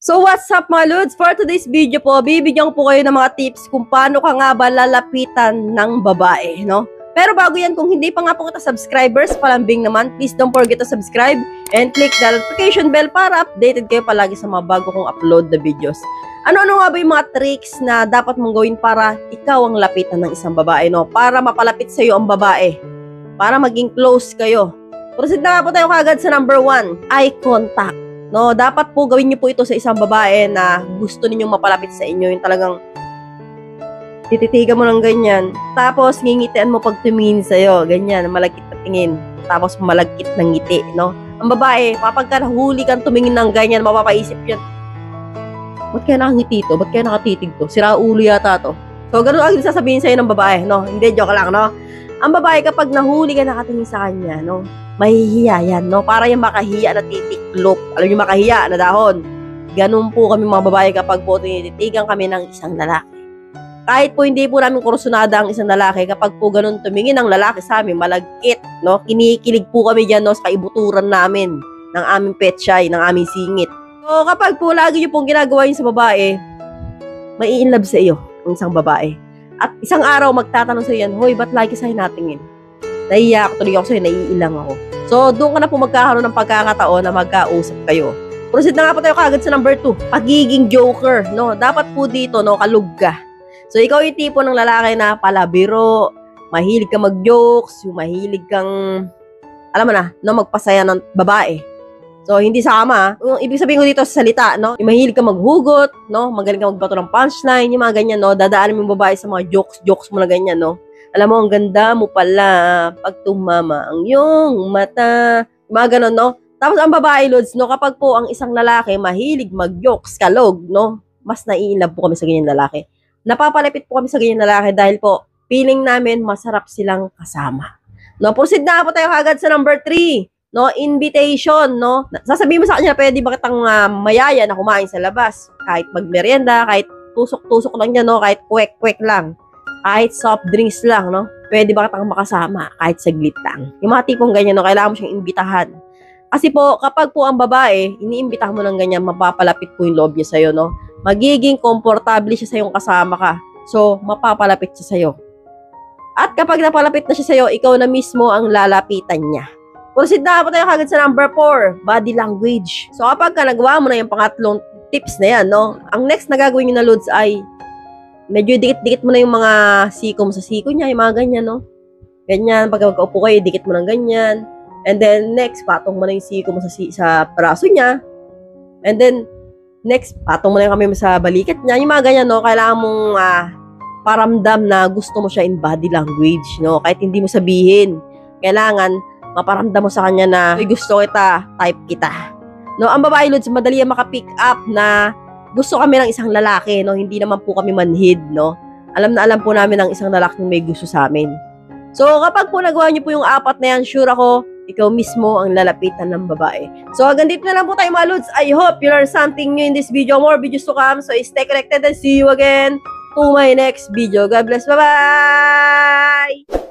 So what's up mga Lods? For today's video po, bibigyan ko po kayo ng mga tips kung paano ka nga ba lalapitan ng babae, no? Pero bago yan, kung hindi pa nga po kita subscribers, palambing naman, please don't forget to subscribe and click the notification bell para updated kayo palagi sa mga bago kong upload na videos. Ano-ano nga ba yung mga tricks na dapat mong gawin para ikaw ang lapitan ng isang babae, no? Para mapalapit sa iyo ang babae. Para maging close kayo. Proceed na nga po tayo kagad sa number 1, eye contact. No, dapat po gawin niyo po ito sa isang babae na gusto ninyong mapalapit sa inyo. Yung talagang tititigan mo ng ganyan. Tapos ngingitian mo pag tumingin sa'yo. Ganyan, malagkit na tingin. Tapos malagkit ng ngiti, no? Ang babae, kapag ka nahuli kang tumingin ng ganyan, mapapaisip yan. Ba't kaya nakangiti to? Ba't kaya nakatitig to? Sira ulo yata to. So, ganun ang sasabihin sa'yo ng babae, no? Hindi, joke lang, no? Ang babae, kapag nahuli ka nakatingin sa kanya, no? Mahihiya yan, no? Para yung makahiya na titiklop. Alam yung makahiya na dahon. Ganun po kami mga babae kapag po tinititigan kami ng isang lalaki. Kahit po hindi po namin kursunada ang isang lalaki, kapag po ganun tumingin ang lalaki sa amin, malagkit, no? Kinikilig po kami dyan, no? Sa kaibuturan namin ng aming petsay, ng aming singit. So, kapag po lagi nyo pong ginagawa yun sa babae, mai-inlove sa iyo ang isang babae. At isang araw magtatanong sa iyo yan, hoy, ba't lagi sa'yo natingin? Nahiya ako, tuloy ako sa'yo, naiilang ako. So, doon ka na po magkakaroon ng pagkakataon na magkausap kayo. Proceed na nga po tayo kagad sa number 2, pagiging joker, no? Dapat po dito, no, kalug ka. So, ikaw yung tipo ng lalaki na palabiro, mahilig ka mag-jokes, yung mahilig kang, alam mo na, no, magpasaya ng babae. So, hindi sama, yung ibig sabihin ko dito sa salita, no? Yung mahilig ka maghugot, no? Magaling ka magbato ng punchline, yung mga ganyan, no? Dadaan mo yung babae sa mga jokes mo na ganyan, no? Alam mo, ang ganda mo pala pag tumama ang iyong mata. Mga ganon, no? Tapos ang babae, Lods, no? Kapag po ang isang lalaki mahilig mag-jokes, kalog, no? Mas naiinlove po kami sa ganyan lalaki. Napapalapit po kami sa ganyan lalaki dahil po, feeling namin masarap silang kasama. No? Proceed na po tayo kagad sa number 3. No? Invitation, no? Sasabihin mo sa kanya, pwede ba kitang mayaya na kumain sa labas? Kahit magmerienda, kahit tusok-tusok lang yan, no? Kahit kwek-kwek lang. Kahit soft drinks lang, no? Pwede ba kitang makasama kahit saglit lang? Yung mga tipong ganyan, no? Kailangan mo siyang imbitahan. Kasi po, kapag po ang babae, iniimbitahan mo ng ganyan, mapapalapit po yung loob niya sa'yo, no? Magiging komportable siya sa'yong kasama ka. So, mapapalapit siya sa'yo. At kapag napalapit na siya sa'yo, ikaw na mismo ang lalapitan niya. Proceed na po tayo kagad sa number 4, body language. So, kapag ka nagawa mo na yung pangatlong tips na yan, no? Ang next na gagawin nyo na, Lods, ay medyo dikit-dikit mo na yung mga siko mo sa siko niya, yung mga ganyan, no? Ganyan, pag magkaupo kayo, dikit mo ng ganyan. And then, next, patong mo na yung siko mo sa braso niya. And then, next, patong mo na yung kamay mo sa balikat niya. Yung mga ganyan, no? Kailangan mong paramdam na gusto mo siya in body language, no? Kahit hindi mo sabihin. Kailangan, maparamdam mo sa kanya na, ay, gusto kita, type kita. No? Ang babae, Lods, madali yan makapick up na gusto kami ng isang lalaki, no? Hindi naman po kami manhid, no? Alam na alam po namin ang isang lalaki may gusto sa amin. So, kapag po nagawa niyo po yung 4 na yan, sure ako, ikaw mismo ang lalapitan ng babae. So, hanggang dito na lang po tayo mga Lods. I hope you learned something new in this video. More videos to come. So, stay connected and see you again to my next video. God bless. Bye-bye!